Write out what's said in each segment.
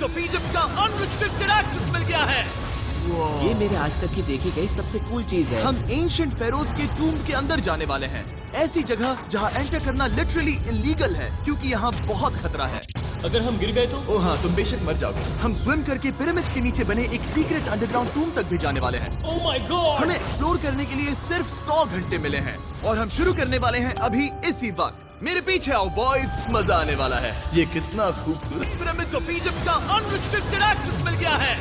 Of Egypt का unrestricted access मिल गया है। ये मेरे आज तक की देखी गई सबसे कूल चीज है। हम एंशिएंट फेरोज के टूम के अंदर जाने वाले हैं, ऐसी जगह जहां एंटर करना लिटरली इलीगल है क्योंकि यहाँ बहुत खतरा है। अगर हम गिर गए तो? ओ हाँ, तुम बेशक मर जाओगे। हम स्विम करके पिरामिड्स के नीचे बने एक सीक्रेट अंडरग्राउंड टूम तक भी जाने वाले हैं। Oh my God! हमें एक्सप्लोर करने के लिए सिर्फ 100 घंटे मिले हैं और हम शुरू करने वाले हैं अभी इसी वक्त। मेरे पीछे आओ बॉयज, मजा आने वाला है। ये कितना खूबसूरत पिरामिड्स ऑफ इजिप्ट का अनरिस्ट्रिक्टेड एक्सेस मिल गया है।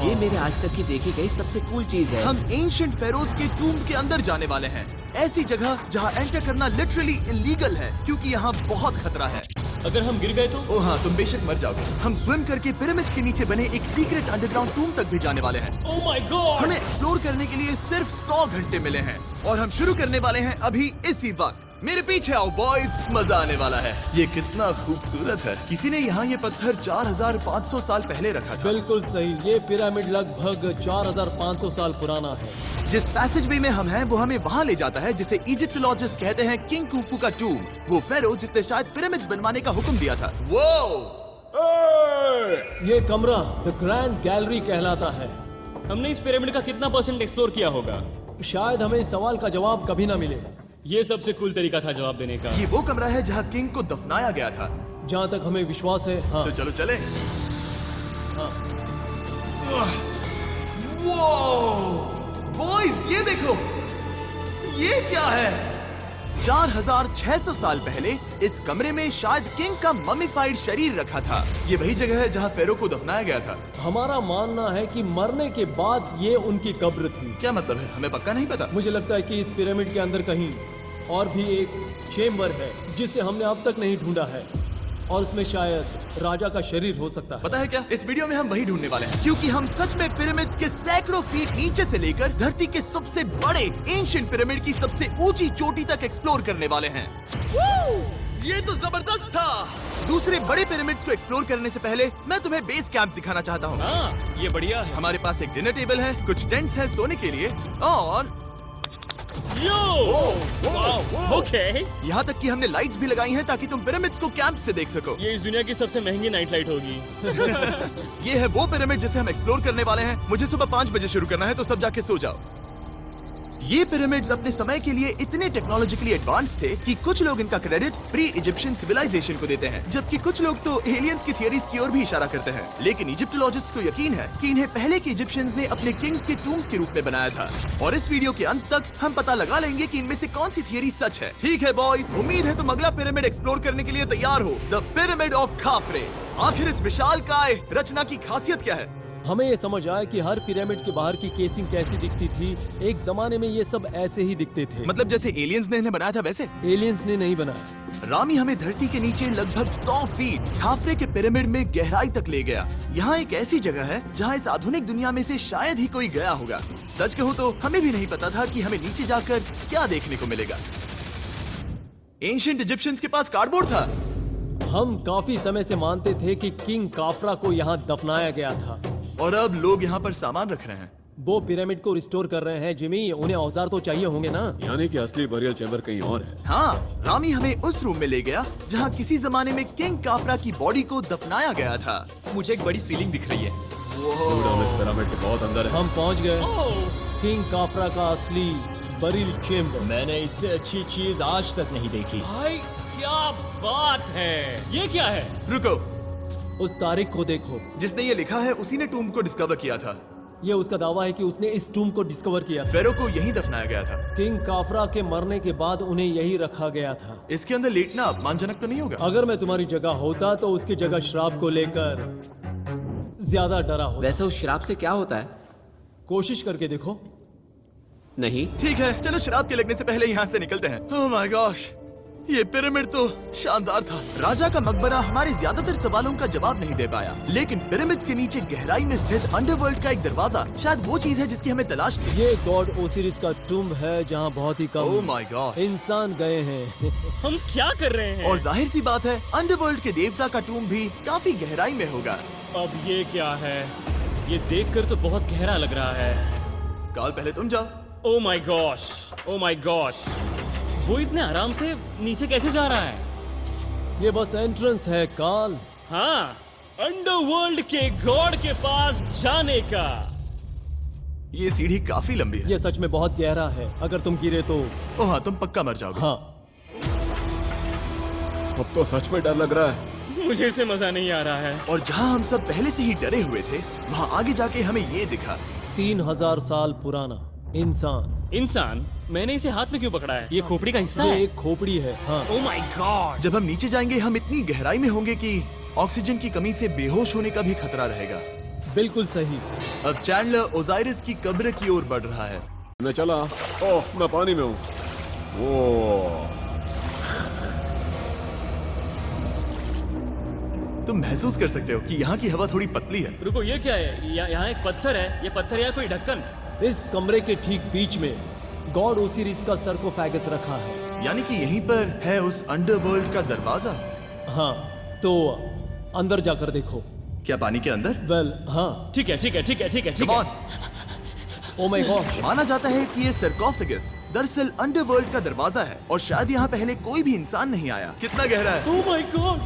ये मेरे आज तक की देखी गई सबसे कूल चीज है। हम एंशिएंट फेरोज के टूम के अंदर जाने वाले हैं, ऐसी जगह जहां एंटर करना लिटरली इलीगल है क्योंकि यहाँ बहुत खतरा है। अगर हम गिर गए तो? ओ हाँ, तुम बेशक मर जाओगे। हम स्विम करके पिरामिड्स के नीचे बने एक सीक्रेट अंडरग्राउंड टूम तक भी जाने वाले हैं। Oh my God! हमें एक्सप्लोर करने के लिए सिर्फ 100 घंटे मिले हैं और हम शुरू करने वाले हैं अभी इसी वक्त। मेरे पीछे आओ बॉयज, मजा आने वाला है। ये कितना खूबसूरत है। किसी ने यहाँ ये पत्थर 4500 साल पहले रखा था। बिल्कुल सही। ये पिरामिड लगभग 4500 साल पुराना है। जिस पैसेजवे में हम हैं वो हमें वहाँ ले जाता है जिसे इजिप्टोलॉजिस्ट कहते हैं किंग कुफू का टूम, वो फेरो जिसने शायद पिरामिड्स बनवाने का हुक्म दिया था। ये कमरा द ग्रैंड गैलरी कहलाता है। हमने इस पिरामिड का कितना % एक्सप्लोर किया होगा? शायद हमें इस सवाल का जवाब कभी ना मिले। ये सबसे कूल तरीका था जवाब देने का। ये वो कमरा है जहाँ किंग को दफनाया गया था। जहाँ तक हमें विश्वास है। हाँ। तो चलो चले। हाँ। बॉयज ये देखो, ये क्या है? 4600 साल पहले इस कमरे में शायद किंग का ममीफाइड शरीर रखा था। ये वही जगह है जहाँ फेरो को दफनाया गया था। हमारा मानना है कि मरने के बाद ये उनकी कब्र थी। क्या मतलब है? हमें पक्का नहीं पता। मुझे लगता है कि इस पिरामिड के अंदर कहीं और भी एक चेम्बर है जिसे हमने अब तक नहीं ढूंढा है और उसमें शायद राजा का शरीर हो सकता है। पता है क्या, इस वीडियो में हम वही ढूंढने वाले हैं क्योंकि हम सच में पिरामिड्स के सैकड़ों फीट नीचे से लेकर धरती के सबसे बड़े एंशिएंट पिरामिड की सबसे ऊंची चोटी तक एक्सप्लोर करने वाले हैं। ये तो जबरदस्त था। दूसरे बड़े पिरामिड्स को एक्सप्लोर करने से पहले मैं तुम्हें बेस कैंप दिखाना चाहता हूँ। हाँ, ये बढ़िया है। हमारे पास एक डिनर टेबल है, कुछ टेंट्स हैं सोने के लिए और ओके। यहाँ तक कि हमने लाइट्स भी लगाई हैं ताकि तुम पिरामिड्स को कैंप से देख सको। ये इस दुनिया की सबसे महंगी नाइट लाइट होगी। ये है वो पिरामिड जिसे हम एक्सप्लोर करने वाले हैं। मुझे सुबह 5 बजे शुरू करना है तो सब जाके सो जाओ। ये पिरामिड्स अपने समय के लिए इतने टेक्नोलॉजिकली एडवांस थे कि कुछ लोग इनका क्रेडिट प्री इजिप्शियन सिविलाइजेशन को देते हैं, जबकि कुछ लोग तो एलियंस की थियरीज की ओर भी इशारा करते हैं। लेकिन इजिप्टोलॉजिस्ट को यकीन है कि इन्हें पहले के इजिप्शियंस ने अपने किंग्स के टूम्स के रूप में बनाया था। और इस वीडियो के अंत तक हम पता लगा लेंगे कि इनमें से कौन सी थियरी सच है। ठीक है बॉयज, उम्मीद है तुम अगला पिरामिड एक्सप्लोर करने के लिए तैयार हो, द पिरामिड ऑफ खाफरे। आखिर इस विशालकाय रचना की खासियत क्या है? हमें ये समझ आया कि हर पिरामिड के बाहर की केसिंग कैसी दिखती थी। एक जमाने में ये सब ऐसे ही दिखते थे। मतलब जैसे एलियंस ने इन्हें बनाया था वैसे? एलियंस ने नहीं बनाया। रामी हमें धरती के नीचे लगभग 100 फीट खाफरे के पिरामिड में गहराई तक ले गया। यहाँ एक ऐसी जगह है जहाँ इस आधुनिक दुनिया में से शायद ही कोई गया होगा। सच कहूँ तो हमें भी नहीं पता था कि हमें नीचे जाकर क्या देखने को मिलेगा। एंशिएंट इजिप्शियंस के पास कार्डबोर्ड था। हम काफी समय से मानते थे कि किंग काफरा को यहाँ दफनाया गया था और अब लोग यहाँ पर सामान रख रहे हैं। वो पिरामिड को रिस्टोर कर रहे हैं। जिमी, उन्हें औजार तो चाहिए होंगे ना? यानी कि असली बरियल चैम्बर कहीं और है। हाँ, रामी हमें उस रूम में ले गया जहाँ किसी जमाने में किंग काफरा की बॉडी को दफनाया गया था। मुझे एक बड़ी सीलिंग दिख रही है। हम इस पिरामिड के बहुत अंदर है। हम पहुँच गए किंग काफरा का असली बरियल चेम्बर। मैंने इससे अच्छी चीज आज तक नहीं देखी। भाई क्या बात है! ये क्या है? रुको, उस तारीख को देखो। जिसने ये लिखा है उसी ने टूम को डिस्कवर किया था। ये उसका दावा है कि उसने इस टूम को डिस्कवर किया। फेरो को यहीं दफनाया गया था। किंग काफरा के मरने के बाद उन्हें यही रखा गया था। इसके अंदर लेटना अपमानजनक तो नहीं होगा? अगर मैं तुम्हारी जगह होता तो उसकी जगह श्राप को लेकर ज्यादा डरा होता। वैसे उस शराब से क्या होता है? कोशिश करके देखो। नहीं। ठीक है, चलो शराब के लगने से पहले यहाँ से निकलते हैं। ओह माय गॉश, ये पिरामिड तो शानदार था। राजा का मकबरा हमारे ज्यादातर सवालों का जवाब नहीं दे पाया, लेकिन पिरामिड्स के नीचे गहराई में स्थित अंडरवर्ल्ड का एक दरवाजा शायद वो चीज है जिसकी हमें तलाश थी। ये गॉड ओसिरिस का टूम है जहाँ बहुत ही ओह कम माय गॉड इंसान गए हैं। हम क्या कर रहे हैं? और जाहिर सी बात है अंडरवर्ल्ड के देवता का टूम भी काफी गहराई में होगा। अब ये क्या है? ये देखकर तो बहुत गहरा लग रहा है। काल पहले तुम जाओ। Oh my gosh, oh my gosh, वो इतने आराम से नीचे कैसे जा रहा है? ये बस एंट्रेंस है काल। हाँ, अंडरवर्ल्ड के गॉड के पास जाने का। ये सीढ़ी काफी लंबी है। ये सच में बहुत गहरा है, अगर तुम गिरे तो। ओ हाँ, तुम पक्का मर जाओगे। हाँ, अब तो सच में डर लग रहा है। मुझे इसमें मजा नहीं आ रहा है। और जहाँ हम सब पहले से ही डरे हुए थे, वहाँ आगे जाके हमें ये दिखा। 3000 साल पुराना इंसान। इंसान? मैंने इसे हाथ में क्यों पकड़ा है? ये खोपड़ी का हिस्सा ये है? एक खोपड़ी है। हाँ, ओह माय गॉड। जब हम नीचे जाएंगे हम इतनी गहराई में होंगे कि ऑक्सीजन की कमी से बेहोश होने का भी खतरा रहेगा। बिल्कुल सही। अब चैंडलर ओजाइरिस की कब्र की ओर बढ़ रहा है। मैं चला। ओह, मैं पानी में हूँ। ओह, तुम महसूस कर सकते हो कि यहाँ की हवा थोड़ी पतली है। रुको, ये क्या है? यहाँ एक पत्थर है। ये पत्थर या कोई ढक्कन? इस कमरे के ठीक बीच में गॉड ओसिरिस का सरकोफेगस रखा है। यानी कि यहीं पर है उस अंडरवर्ल्ड का दरवाजा। हाँ, तो अंदर जाकर देखो। क्या पानी के अंदर? वेल, हाँ। ठीक है, ठीक है, ठीक है, ठीक है, ठीक Come है। on। Oh my God. माना जाता है कि ये सरकोफेगस दरअसल अंडरवर्ल्ड का दरवाजा है और शायद यहाँ पहले कोई भी इंसान नहीं आया। कितना गहरा है? ओह माय गॉड,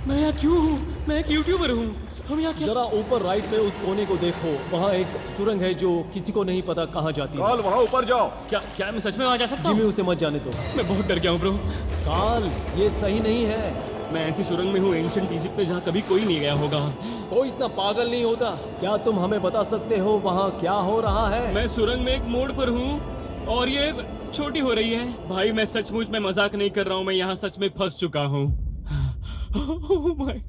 मैं यहाँ क्यों हूँ? मैं एक यूट्यूबर हूँ। हम यहाँ क्या? जरा ऊपर राइट में उस कोने को देखो, वहाँ एक सुरंग है जो किसी को नहीं पता कहाँ जाती है। काल, वहाँ ऊपर जाओ। क्या मैं सच में वहाँ जा सकता जिमी, हूँ? उसे मत जाने दो। मैं बहुत डर गया हूँ ब्रो। काल, ये सही नहीं है। मैं ऐसी सुरंग में हूँ एंशिएंट इजिप्ट में जहाँ कभी कोई नहीं गया होगा। कोई इतना पागल नहीं होता। क्या तुम हमें बता सकते हो वहाँ क्या हो रहा है? मैं सुरंग में एक मोड़ पर हूँ और ये छोटी हो रही है। भाई मैं सचमुच में मजाक नहीं कर रहा हूँ, मैं यहाँ सच में फंस चुका हूँ। Oh my.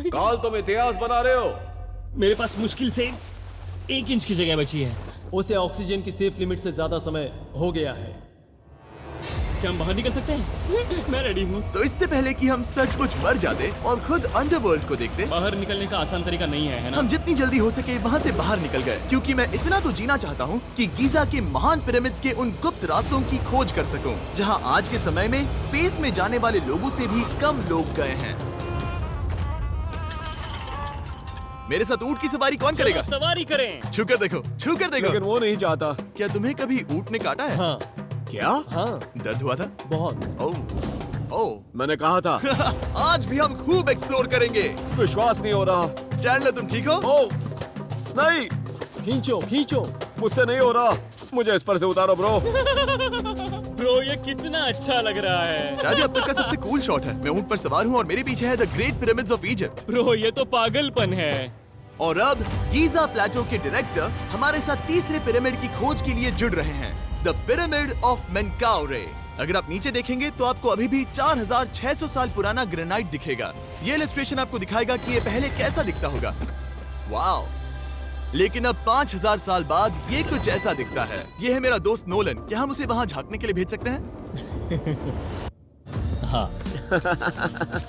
काल, तुम इतिहास बना रहे हो। मेरे पास मुश्किल से 1 इंच की जगह बची है। उसे ऑक्सीजन की सेफ लिमिट से ज्यादा समय हो गया है। क्या हम बाहर निकल सकते हैं? मैं रेडी हूँ। तो इससे पहले कि हम सचमुच मर जाते और खुद अंडरवर्ल्ड को देखते, बाहर निकलने का आसान तरीका नहीं है ना? हम जितनी जल्दी हो सके वहाँ से बाहर निकल गए, क्योंकि मैं इतना तो जीना चाहता हूँ कि गीजा के महान पिरामिड्स के उन गुप्त रास्तों की खोज कर सकूं, जहाँ आज के समय में स्पेस में जाने वाले लोगों से भी कम लोग गए हैं। मेरे साथ ऊंट की सवारी कौन चलो करेगा? सवारी करें। छू कर देखो, छू कर देखो। लेकिन वो नहीं चाहता। क्या तुम्हें कभी ऊंट ने काटा है? हाँ क्या? हाँ, दर्द हुआ था? बहुत। ओह ओह। मैंने कहा था। आज भी हम खूब एक्सप्लोर करेंगे। विश्वास नहीं हो रहा। चैंडलर तुम ठीक हो? ओह, नहीं, खींचो खींचो। मुझसे नहीं हो रहा। मुझे इस पर से उतारो ब्रो। ब्रो ये कितना अच्छा लग रहा है। शायद ये अब तक का सबसे कूल शॉट है। मैं ऊंट पर सवार हूँ और मेरे पीछे है the great pyramids of Egypt. Bro ये तो पागलपन है। और अब गीजा प्लेटो के डायरेक्टर हमारे साथ तीसरे पिरामिड की खोज के लिए जुड़ रहे हैं, द पिरामिड ऑफ मेनकाउरे। अगर आप नीचे देखेंगे तो आपको अभी भी 4600 साल पुराना ग्रेनाइट दिखेगा। ये इलस्ट्रेशन आपको दिखाएगा कि ये पहले कैसा दिखता होगा। वाओ! लेकिन अब 5000 साल बाद ये कुछ ऐसा दिखता है। ये है मेरा दोस्त नोलन। क्या हम उसे वहाँ झांकने के लिए भेज सकते हैं? हाँ।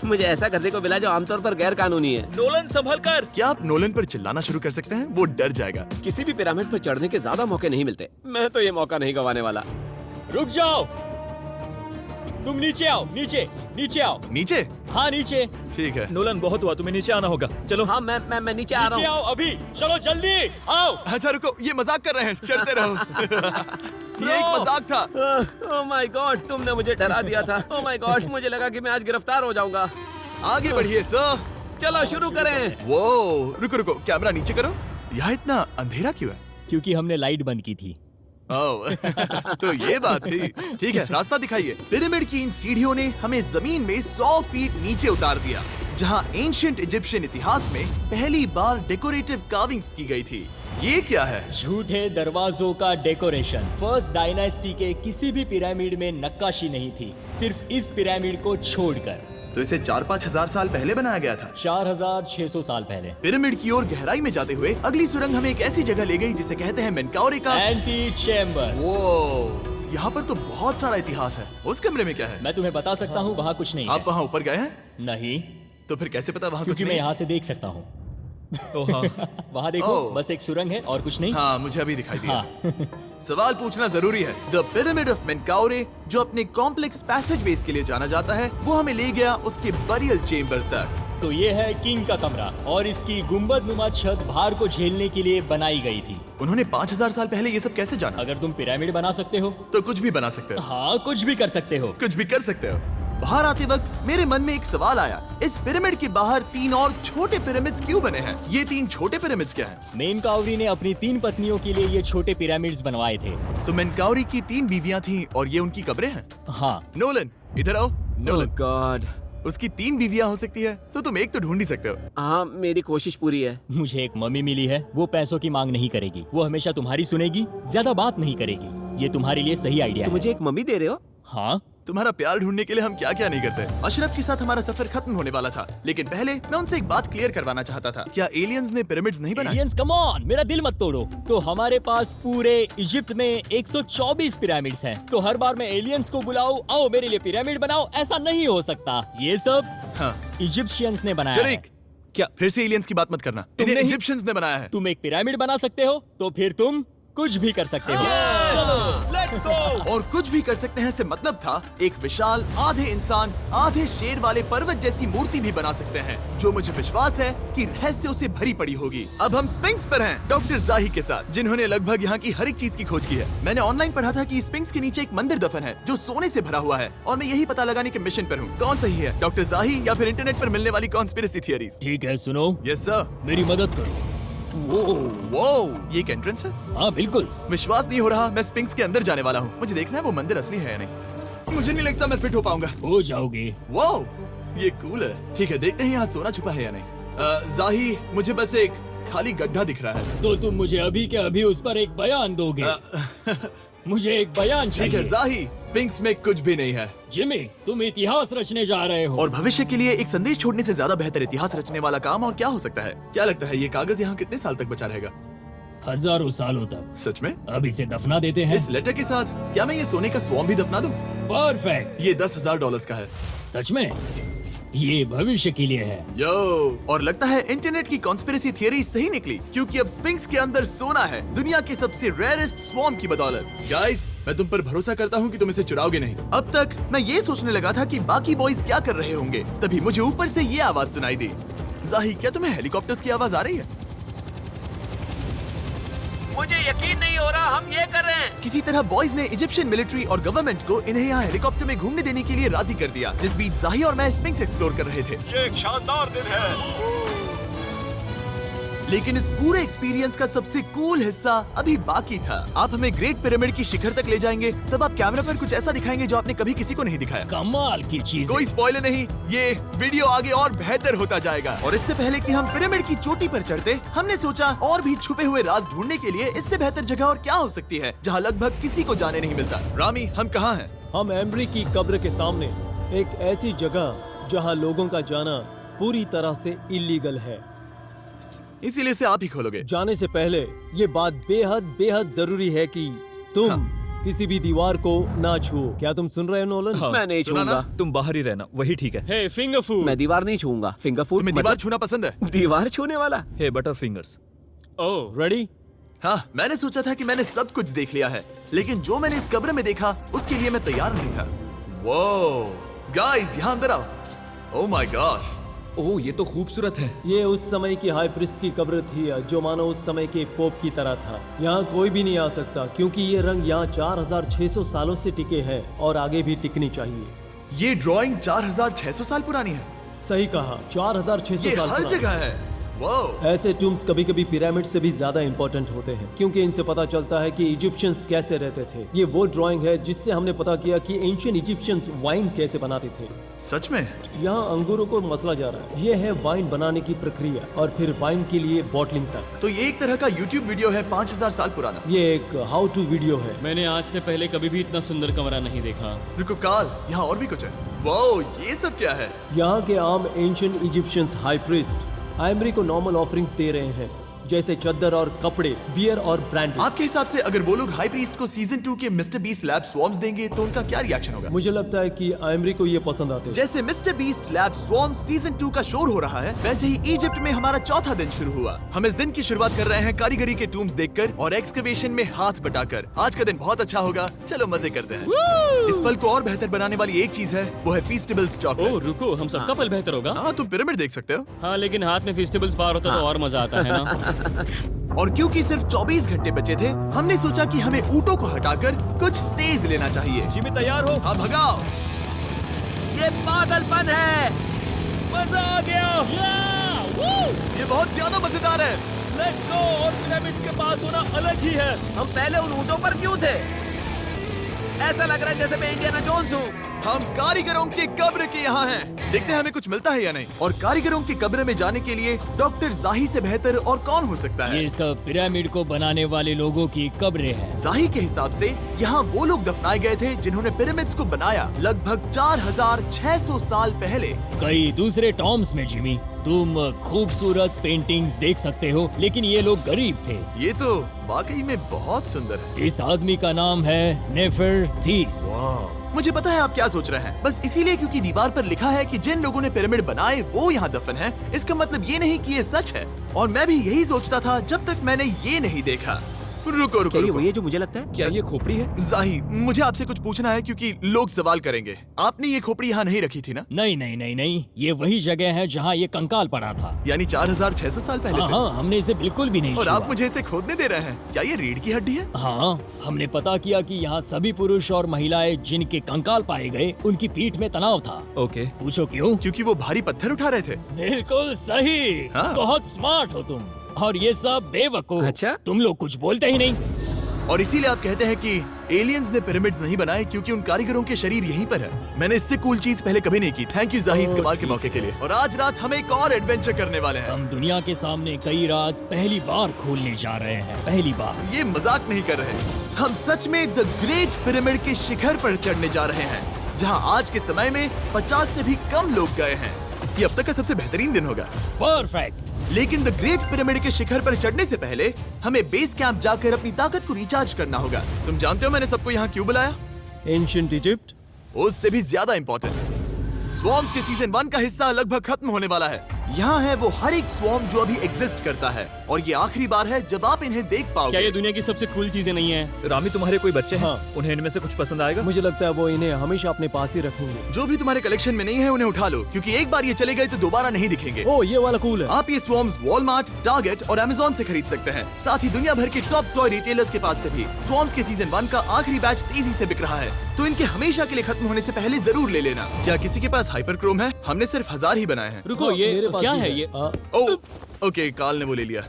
मुझे ऐसा करने को मिला जो आमतौर पर गैर कानूनी है। नोलन संभल कर। क्या आप नोलन पर चिल्लाना शुरू कर सकते हैं? वो डर जाएगा। किसी भी पिरामिड पर चढ़ने के ज्यादा मौके नहीं मिलते। मैं तो ये मौका नहीं गंवाने वाला। रुक जाओ, तुम नीचे आओ। नीचे नीचे आओ। नीचे? हाँ नीचे। ठीक है। नोलन बहुत हुआ, तुम्हें नीचे आना होगा। चलो हाँ, मैं नीचे आ नीचे रहा हूँ। आओ अभी। चलो जल्दी आओ। अच्छा रुको, ये मजाक कर रहे हैं। चढ़ते रहो। ये एक मजाक था। ओह माय गॉड, तुमने मुझे डरा दिया था। ओह माय गॉड, मुझे लगा कि मैं आज गिरफ्तार हो जाऊंगा। आगे बढ़िए सर। चलो शुरू करें। वो रुको रुको, कैमरा नीचे करो। यहाँ इतना अंधेरा क्यों है? क्योंकि हमने लाइट बंद की थी। ओह, तो ये बात थी। ठीक है, रास्ता दिखाइए। पिरामिड की इन सीढ़ियों ने हमें जमीन में 100 फीट नीचे उतार दिया, जहाँ एंशिएंट इजिप्शियन इतिहास में पहली बार डेकोरेटिव कार्विंग्स की गई थी। ये क्या है? झूठे दरवाजों का डेकोरेशन। फर्स्ट डायनास्टी के किसी भी पिरामिड में नक्काशी नहीं थी, सिर्फ इस पिरामिड को छोड़कर। तो इसे 4-5 हजार साल पहले बनाया गया था। 4600 साल पहले। पिरामिड की ओर गहराई में जाते हुए अगली सुरंग हमें एक ऐसी जगह ले गई जिसे कहते हैं मेनकाउरे का एंटी चैम्बर। वो यहाँ पर तो बहुत सारा इतिहास है। उस कमरे में क्या है? मैं तुम्हें बता सकता हूँ, वहाँ कुछ नहीं आप है। वहाँ ऊपर गए हैं? नहीं, तो फिर कैसे पता वहाँ कुछ क्योंकि मैं नहीं? यहाँ से देख सकता हूँ। वहाँ देखो, ओह। बस एक सुरंग है और कुछ नहीं। हाँ, मुझे अभी दिखाई दिया। हाँ। सवाल पूछना जरूरी है। द पिरामिड ऑफ मेनकाउरे, जो अपने कॉम्प्लेक्स पैसेजवेज के लिए जाना जाता है, वो हमें ले गया उसके बरियल चेम्बर तक। तो ये है किंग का कमरा और इसकी गुंबद नुमा छत भार को झेलने के लिए बनाई गई थी। उन्होंने 5000 साल पहले ये सब कैसे जाना? अगर तुम पिरामिड बना सकते हो तो कुछ भी बना सकते हो। हाँ कुछ भी कर सकते हो। कुछ भी कर सकते हो। बाहर आते वक्त मेरे मन में एक सवाल आया, इस पिरामिड के बाहर 3 और छोटे पिरामिड्स क्यों बने हैं? ये 3 छोटे पिरामिड्स क्या हैं? मेनकाउरी ने अपनी 3 पत्नियों के लिए ये छोटे पिरामिड्स बनवाए थे। तो मेनकाउरी की 3 बीवियां थीं और ये उनकी कब्रें हैं। हाँ, नोलन इधर आओ। ओह नोलन, गॉड। उसकी 3 बीवियां हो सकती है तो तुम एक तो ढूंढ ही सकते हो। हाँ, मेरी कोशिश पूरी है। मुझे एक मम्मी मिली है। वो पैसों की मांग नहीं करेगी, वो हमेशा तुम्हारी सुनेगी, ज्यादा बात नहीं करेगी। ये तुम्हारे लिए सही आइडिया तो है। मुझे एक मम्मी दे रहे हो? हाँ, तुम्हारा प्यार ढूंढने के लिए हम क्या क्या नहीं करते। अशरफ के साथ हमारा सफर खत्म होने वाला था, लेकिन पहले मैं उनसे एक बात क्लियर करवाना चाहता था। क्या एलियंस ने पिरामिड्स नहीं बनाए? एलियंस कम ऑन, मेरा दिल मत तोड़ो। तो हमारे पास पूरे इजिप्ट में 124 पिरामिड्स हैं। तो हर बार मैं एलियंस को बुलाऊं, आओ मेरे लिए पिरामिड बनाओ, ऐसा नहीं हो सकता। ये सब हाँ, इजिप्शियंस ने बनाया है। जरीक, क्या फिर से एलियंस की बात मत करना। इन्हें नहीं- इजिप्शियंस ने बनाया है। तुम एक पिरामिड बना सकते हो, तो फिर तुम कुछ भी कर सकते हो। Let's go. और कुछ भी कर सकते हैं से मतलब था एक विशाल आधे इंसान आधे शेर वाले पर्वत जैसी मूर्ति भी बना सकते हैं, जो मुझे विश्वास है कि रहस्यों से भरी पड़ी होगी। अब हम स्पिंक्स पर हैं, डॉक्टर जाही के साथ, जिन्होंने लगभग यहाँ की हर एक चीज की खोज की है। मैंने ऑनलाइन पढ़ा था कि स्पिंक्स के नीचे एक मंदिर दफन है जो सोने से भरा हुआ है, और मैं यही पता लगाने के मिशन पर हूँ। कौन सही है, डॉक्टर जाही या फिर इंटरनेट पर मिलने वाली कॉन्स्पिरेसी थियरीज? ठीक है, सुनो, यस सर। मेरी मदद करो। वो ये एक एंट्रेंस है? हाँ बिल्कुल। विश्वास नहीं हो रहा, मैं स्पिंक्स के अंदर जाने वाला हूँ। मुझे देखना है वो मंदिर असली है या नहीं। मुझे नहीं लगता मैं फिट हो पाऊंगा। हो जाओगे। वाओ, ये कूल है। ठीक है, देखते हैं यहाँ सोना छुपा है या नहीं। जाही, मुझे बस एक खाली गड्ढा दिख रहा है। तो तुम मुझे अभी के अभी उस पर एक बयान दोगे? मुझे एक बयान ठीक है चाहिए। जाही, स्पिंक्स में कुछ भी नहीं है। जिमी, तुम इतिहास रचने जा रहे हो। और भविष्य के लिए एक संदेश छोड़ने से ज्यादा बेहतर इतिहास रचने वाला काम और क्या हो सकता है? क्या लगता है ये कागज यहाँ कितने साल तक बचा रहेगा? हजारों सालों तक। सच में? अब इसे दफना देते हैं। इस लेटर के साथ क्या मैं ये सोने का स्वॉर्म भी दफना दूं? परफेक्ट। ये $10,000 का है। सच में? ये भविष्य के लिए है। यो, और लगता है इंटरनेट की कॉन्स्पिरेसी थियरी सही निकली, क्योंकि अब स्पिंक्स के अंदर सोना है, दुनिया के सबसे रेयरेस्ट स्वॉर्म की बदौलत। गाइस, मैं तुम पर भरोसा करता हूँ कि तुम इसे चुराओगे नहीं। अब तक मैं ये सोचने लगा था कि बाकी बॉयज क्या कर रहे होंगे, तभी मुझे ऊपर से ये आवाज सुनाई दी। जाही, क्या तुम्हें हेलीकॉप्टर्स की आवाज आ रही है? मुझे यकीन नहीं हो रहा हम ये कर रहे हैं। किसी तरह बॉयज ने इजिप्शियन मिलिट्री और गवर्नमेंट को इन्हें यहाँ हेलीकॉप्टर में घूमने देने के लिए राजी कर दिया, जिस बीच जाही और मैं स्पिंक्स एक्सप्लोर कर रहे थे। ये एक शानदार दिन है। लेकिन इस पूरे एक्सपीरियंस का सबसे कूल हिस्सा अभी बाकी था। आप हमें ग्रेट पिरामिड की शिखर तक ले जाएंगे, तब आप कैमरा पर कुछ ऐसा दिखाएंगे जो आपने कभी किसी को नहीं दिखाया। कमाल की चीज। कोई स्पॉइलर नहीं, ये वीडियो आगे और बेहतर होता जाएगा। और इससे पहले कि हम पिरामिड की चोटी पर चढ़ते, हमने सोचा और भी छुपे हुए राज ढूंढने के लिए इससे बेहतर जगह और क्या हो सकती है जहाँ लगभग किसी को जाने नहीं मिलता। रामी, हम कहाँ हैं? हम एम्ब्री की कब्र के सामने, एक ऐसी जगह जहां लोगों का जाना पूरी तरह से इलीगल है। इसीलिए से आप ही खोलोगे। जाने से पहले ये बात बेहद जरूरी है कि तुम किसी भी दीवार को ना छुओ। क्या तुम सुन रहे हो नोलन? मैं नहीं सुना छूऊंगा। ना? तुम बाहर ही रहना, वही ठीक है। हे फिंगर फूड। मैं दीवार नहीं छूऊंगा। फिंगर फूड तुम्हें दीवार छूना पसंद है? दीवार छूने वाला? हे बटर फिंगर्स। ओह, रेडी? हाँ, मैंने सोचा था कि मैंने सब कुछ देख लिया है, लेकिन जो मैंने इस कब्र में देखा उसके लिए मैं तैयार नहीं था। वो गाइस, यहाँ अंदर आओ। ओह माय गॉश, ओह, ये तो खूबसूरत है। ये उस समय की हाई प्रिस्ट की कब्र थी, जो मानो उस समय के पोप की तरह था। यहाँ कोई भी नहीं आ सकता क्योंकि ये रंग यहाँ 4600 सालों से टिके हैं और आगे भी टिकनी चाहिए। ये ड्राइंग 4600 साल पुरानी है। सही कहा, 4600 ये साल हर पुरानी। जगह है। वाह, ऐसे टूम्स कभी कभी पिरामिड से भी ज्यादा इंपॉर्टेंट होते हैं, क्योंकि इनसे पता चलता है कि इजिप्शियंस कैसे रहते थे। ये वो ड्राइंग है जिससे हमने पता किया कि एंशियंट इजिप्शियंस वाइन कैसे बनाते थे। सच में? यहाँ अंगूरों को मसला जा रहा है। ये है वाइन बनाने की प्रक्रिया और फिर वाइन के लिए बॉटलिंग तक। तो ये एक तरह का YouTube वीडियो है 5000 साल पुराना। ये एक हाउ टू वीडियो है। मैंने आज से पहले कभी भी इतना सुंदर कमरा नहीं देखा। रुको काल, यहाँ और भी कुछ है। वाह, ये सब क्या है? यहाँ के आम एंशियंट इजिप्शियंस हाई प्रीस्ट आइमरी को नॉर्मल ऑफरिंग्स दे रहे हैं, जैसे चद्दर और कपड़े, बियर और ब्रांडी। आपके हिसाब से अगर वो लोग हाई प्रीस्ट को सीजन 2 के मिस्टर बीस्ट लैब स्वॉर्म्स देंगे तो उनका क्या रिएक्शन होगा? मुझे लगता है कि आइमरी को ये पसंद आते हैं। जैसे मिस्टर बीस्ट लैब स्वॉर्म्स सीजन 2 का शोर हो रहा है, वैसे ही इजिप्ट में हमारा चौथा दिन शुरू हुआ। हम इस दिन की शुरुआत कर रहे हैं कारीगरी के टूम्स देखकर और एक्सकवेशन में हाथ बटाकर। आज का दिन बहुत अच्छा होगा, चलो मजे करते हैं। इस पल को और बेहतर बनाने वाली एक चीज है, वो है फीस्टेबल्स ओह चॉकलेट। रुको, हम सबका पल बेहतर होगा। हाँ, तुम पिरामिड देख सकते हो। हाँ, लेकिन हाथ में फेस्टिवल्स बार होता तो और मजा आता है ना। और क्योंकि सिर्फ 24 घंटे बचे थे, हमने सोचा कि हमें ऊँटों को हटाकर कुछ तेज लेना चाहिए। जिमी तैयार हो? हाँ, भगाओ। ये पागलपन है। मजा आ गया। ये बहुत ज्यादा मजेदार है। Let's go. और पिरामिड के पास होना अलग ही है। हम पहले उन ऊंटों पर क्यों थे? ऐसा लग रहा है जैसे मैं इंडियाना जोन्स हूँ। हम कारीगरों की कब्र के यहाँ हैं। देखते हैं हमें कुछ मिलता है या नहीं। और कारीगरों की कब्र में जाने के लिए डॉक्टर जाही से बेहतर और कौन हो सकता है? ये सब पिरामिड को बनाने वाले लोगों की कब्रें हैं। जाही के हिसाब से यहाँ वो लोग दफनाए गए थे जिन्होंने पिरामिड्स को बनाया लगभग 4600 साल पहले। कई दूसरे टॉम्स में जिमी, तुम खूबसूरत पेंटिंग्स देख सकते हो, लेकिन ये लोग गरीब थे। ये तो वाकई में बहुत सुंदर है। इस आदमी का नाम है नेफरथीस। मुझे पता है आप क्या सोच रहे हैं। बस इसीलिए क्योंकि दीवार पर लिखा है कि जिन लोगों ने पिरामिड बनाए वो यहाँ दफन है, इसका मतलब ये नहीं कि ये सच है। और मैं भी यही सोचता था जब तक मैंने ये नहीं देखा। रुको रुको क्या ये रुको। वही है जो मुझे लगता है? क्या ये खोपड़ी है? जाही, मुझे आपसे कुछ पूछना है क्योंकि लोग सवाल करेंगे। आपने ये खोपड़ी यहाँ नहीं रखी थी ना? नहीं नहीं नहीं नहीं, ये वही जगह है जहाँ ये कंकाल पड़ा था। यानी 4600 साल पहले हाँ से? हाँ, हमने इसे बिल्कुल भी नहीं और छुआ। आप मुझे इसे खोदने दे रहे हैं? क्या ये रीढ़ की हड्डी है? हाँ, हमने पता किया कि यहाँ सभी पुरुष और महिलाएं जिनके कंकाल पाए गए उनकी पीठ में तनाव था। ओके। पूछो क्यों? क्योंकि वो भारी पत्थर उठा रहे थे। बिल्कुल सही। हाँ। बहुत स्मार्ट हो तुम। और ये सब बेवकूफ। अच्छा? तुम लोग कुछ बोलते ही नहीं। और इसीलिए आप कहते हैं कि एलियंस ने पिरामिड्स नहीं बनाए क्योंकि उन कारीगरों के शरीर यहीं पर है। मैंने इससे कूल चीज पहले कभी नहीं की। थैंक यू जाही इस कमाल के मौके के लिए। और आज रात हम एक और एडवेंचर करने वाले हैं। हम दुनिया के सामने कई राज पहली बार खोलने जा रहे हैं। पहली बार। ये मजाक नहीं कर रहे। हम सच में द ग्रेट पिरामिड के शिखर पर चढ़ने जा रहे हैं, जहां आज के समय में 50 से भी कम लोग गए हैं। ये अब तक का सबसे बेहतरीन दिन होगा। परफेक्ट। लेकिन द ग्रेट पिरामिड के शिखर पर चढ़ने से पहले हमें बेस कैंप जाकर अपनी ताकत को रिचार्ज करना होगा। तुम जानते हो मैंने सबको यहाँ क्यों बुलाया? Ancient Egypt. उससे भी ज्यादा इंपॉर्टेंट, स्वॉर्म्स के सीजन 1 का हिस्सा लगभग खत्म होने वाला है। यहाँ है वो हर एक स्वॉर्म जो अभी एग्जिस्ट करता है, और ये आखिरी बार है जब आप इन्हें देख क्या पाओगे। ये दुनिया की सबसे कूल चीजें नहीं है? रामी, तुम्हारे कोई बच्चे हैं? हाँ। उन्हें इनमें से कुछ पसंद आएगा? मुझे लगता है वो इन्हें हमेशा अपने पास ही रखेंगे। जो भी तुम्हारे कलेक्शन में नहीं है उन्हें उठा लो, क्योंकि एक बार ये चले गए तो दोबारा नहीं दिखेंगे। ओ, ये वाला कूल है। आप ये स्वॉर्म्स वॉलमार्ट, टारगेट और अमेज़न से खरीद सकते हैं। साथ ही दुनिया भर के टॉप टॉय रिटेलर्स के पास से भी। स्वॉर्म्स के सीजन 1 का आखिरी बैच तेजी से बिक रहा है, तो इनके हमेशा के लिए खत्म होने से पहले जरूर ले लेना। क्या किसी के पास हाइपर क्रोम है? हमने सिर्फ 1000 ही बनाए हैं। रुको, हाँ, ये मेरे पास क्या भी है ये? ओ, ओके, काल ने वो ले लिया।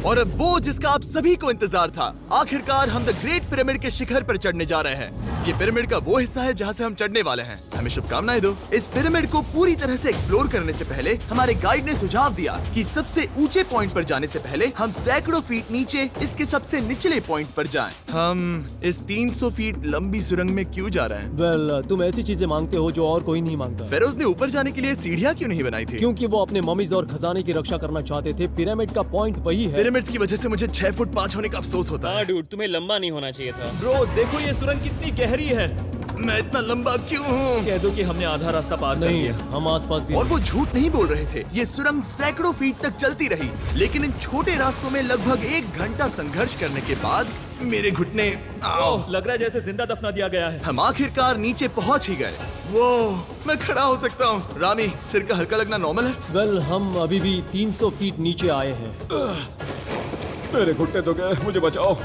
और अब वो जिसका आप सभी को इंतजार था, आखिरकार हम द ग्रेट पिरामिड के शिखर पर चढ़ने जा रहे हैं। ये पिरामिड का वो हिस्सा है जहाँ से हम चढ़ने वाले हैं। हमें शुभकामनाएं दो। इस पिरामिड को पूरी तरह से एक्सप्लोर करने से पहले हमारे गाइड ने सुझाव दिया कि सबसे ऊंचे पॉइंट पर जाने से पहले हम सैकड़ों फीट नीचे इसके सबसे निचले पॉइंट पर जाएं। हम इस 300 फीट लंबी सुरंग में क्यों जा रहे हैं? वेल, तुम ऐसी चीजें मांगते हो जो और कोई नहीं मांगता। फेरोज ने ऊपर जाने के लिए सीढ़ियाँ क्यों नहीं बनाई थी? क्योंकि वो अपने ममीज और खजाने की रक्षा करना चाहते थे। पिरामिड का पॉइंट वही है। पिरामिड्स की वजह से मुझे 6 फुट 5 होने का अफसोस होता हाँ है। डूड, तुम्हें लंबा नहीं होना चाहिए था। ब्रो, देखो ये सुरंग कितनी गहरी है। मैं इतना लंबा क्यों हूँ? कह दो कि हमने आधा रास्ता पार कर नहीं, लिया। हम आसपास भी और वो झूठ नहीं बोल रहे थे। ये सुरंग सैकड़ों फीट तक चलती रही, लेकिन इन छोटे रास्तों में लगभग 1 घंटा संघर्ष करने के बाद मेरे घुटने ओह, लग रहा है जैसे जिंदा दफना दिया गया है। हम आखिरकार नीचे पहुंच ही गए। वो मैं खड़ा हो सकता हूँ। रामी, सिर का हल्का लगना नॉर्मल है? वेल, हम अभी भी 300 फीट नीचे आए हैं। मेरे घुटने तो गए, मुझे बचाओ।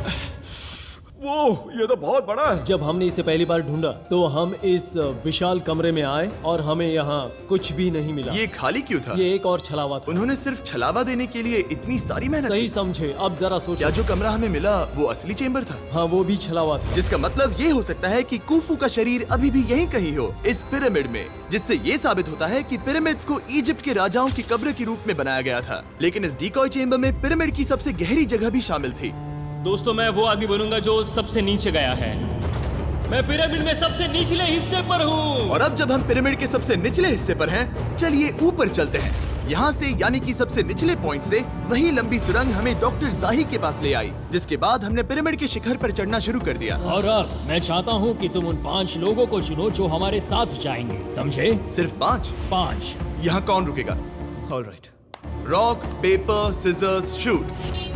वो ये तो बहुत बड़ा है। जब हमने इसे पहली बार ढूंढा तो हम इस विशाल कमरे में आए और हमें यहाँ कुछ भी नहीं मिला। ये खाली क्यों था? ये एक और छलावा था। उन्होंने सिर्फ छलावा देने के लिए इतनी सारी मेहनत सही की। समझे। अब जरा क्या सोचो। जो कमरा हमें मिला वो असली चेंबर था? हाँ, वो भी छलावा था। जिसका मतलब ये हो सकता है कि कुफू का शरीर अभी भी यहीं कहीं हो, इस पिरामिड में, जिससे ये साबित होता है कि पिरामिड्स को इजिप्ट के राजाओं की कब्र के रूप में बनाया गया था। लेकिन इस डिकॉय चेंबर में पिरामिड की सबसे गहरी जगह भी शामिल थी। दोस्तों, मैं वो आदमी बनूंगा जो सबसे नीचे गया है। मैं पिरामिड में सबसे निचले हिस्से पर हूँ। और अब जब हम पिरामिड के सबसे निचले हिस्से पर हैं, चलिए ऊपर चलते हैं। यहाँ से यानी कि सबसे निचले पॉइंट से वही लंबी सुरंग हमें डॉक्टर जाही के पास ले आई, जिसके बाद हमने पिरामिड के शिखर पर चढ़ना शुरू कर दिया। और अब मैं चाहता हूँ कि तुम उन 5 लोगों को चुनो जो हमारे साथ जाएंगे, समझे? सिर्फ 5? 5। यहाँ कौन रुकेगा? Alright. Rock, paper, scissors, shoot.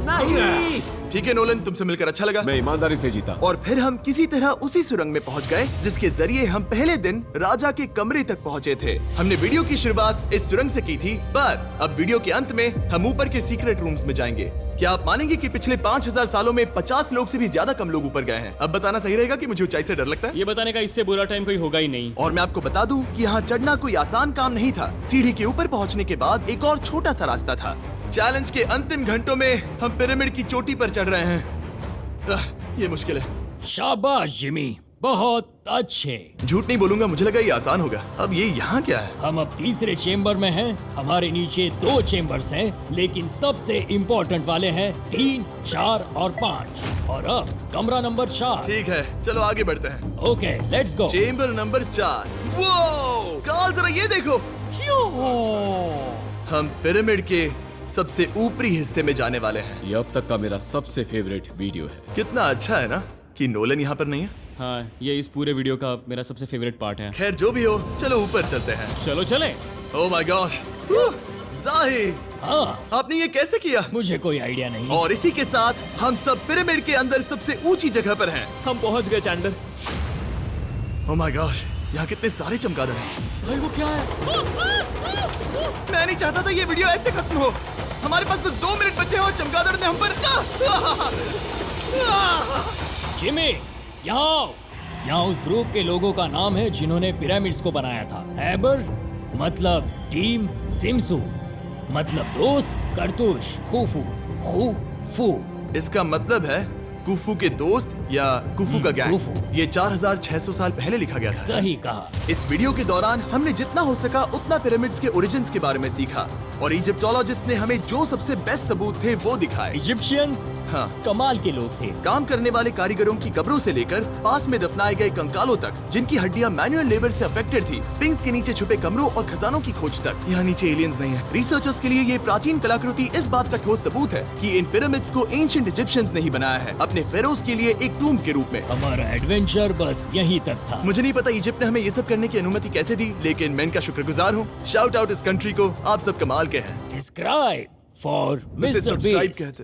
नहीं। ठीक है नोलन, तुमसे मिलकर अच्छा लगा। मैं ईमानदारी से जीता। और फिर हम किसी तरह उसी सुरंग में पहुंच गए जिसके जरिए हम पहले दिन राजा के कमरे तक पहुंचे थे। हमने वीडियो की शुरुआत इस सुरंग से की थी, पर अब वीडियो के अंत में हम ऊपर के सीक्रेट रूम्स में जाएंगे। क्या आप मानेंगे कि पिछले 5000 सालों में 50 लोग से भी ज्यादा कम लोग ऊपर गए हैं? अब बताना सही रहेगा कि मुझे ऊंचाई से डर लगता है। ये बताने का इससे बुरा टाइम कोई होगा ही नहीं। और मैं आपको बता दूं कि यहाँ चढ़ना कोई आसान काम नहीं था। सीढ़ी के ऊपर पहुँचने के बाद एक और छोटा सा रास्ता था। चैलेंज के अंतिम घंटों में हम पिरामिड की चोटी पर चढ़ रहे हैं। ये मुश्किल है। शाबाश जिमी, बहुत अच्छे। झूठ नहीं बोलूंगा, मुझे लगा ये आसान होगा। अब ये यहाँ क्या है? हम अब तीसरे चेम्बर में हैं। हमारे नीचे 2 चेम्बर्स हैं, लेकिन सबसे इम्पोर्टेंट वाले हैं 3, 4 और 5। और अब कमरा नंबर 4। ठीक है, चलो आगे बढ़ते हैं। Okay, let's go. Chamber number 4। वो कार्ल, जरा ये देखो। हम पिरामिड के सबसे ऊपरी हिस्से में जाने वाले हैं। ये अब तक का मेरा सबसे फेवरेट वीडियो है। कितना अच्छा है ना कि नोलन यहाँ पर नहीं है। हाँ, ये इस पूरे वीडियो का मेरा सबसे फेवरेट पार्ट है। खैर जो भी हो, चलो ऊपर चलते हैं। चलो चले। ओह माय गॉश, जाहिर, हाँ, आपने ये कैसे किया? मुझे कोई आइडिया नहीं। और इसी के साथ हम सब पिरामिड के अंदर सबसे ऊंची जगह पर हैं। हम पहुंच गए चैंडलर। ओह माय गॉश, यहाँ कितने सारे चमगादड़ हैं। भाई वो क्या है? मैं नहीं चाहता था ये वीडियो ऐसे खत्म हो। हमारे पास बस 2 मिनट बचे हैं और चमगादड़ ने हम पर जिमी, यहाँ उस ग्रुप के लोगों का नाम है जिन्होंने पिरामिड्स को बनाया था। एबर मतलब टीम, सिमसू मतलब दोस्त, करतूश, खूफू। इसका मतलब है कुफू के दोस्त या कुफू का गैंग। कुफू। ये 4600 साल पहले लिखा गया था। सही कहा। इस वीडियो के दौरान हमने जितना हो सका उतना पिरामिड्स के ओरिजिन्स के बारे में सीखा और इजिप्टोलॉजिस्ट ने हमें जो सबसे बेस्ट सबूत थे वो दिखाए। इजिप्शियंस हाँ, कमाल के लोग थे। काम करने वाले कारीगरों की कब्रों से लेकर पास में दफनाए गए कंकालों तक, जिनकी हड्डियां मैनुअल लेबर से अफेक्टेड थी, स्पिंक्स के नीचे छुपे कमरों और खजानों की खोज तक। यहाँ नीचे एलियंस नहीं है। रिसर्चर्स के लिए ये प्राचीन कलाकृति इस बात का ठोस सबूत है कि इन पिरामिड्स को एंशिएंट इजिप्शियंस ने ही बनाया है, अपने फेरोज के लिए एक टूम के रूप में। हमारा एडवेंचर बस यहीं तक था। मुझे नहीं पता इजिप्ट ने हमें ये सब करने की अनुमति कैसे दी, लेकिन मैं इनका शुक्रगुजार हूँ। शाउट आउट इस कंट्री को, आप सब कमाल के हैं। डिस्क्राइब फॉर उसे मिस्टर सब्सक्राइब बीस्ट। कहते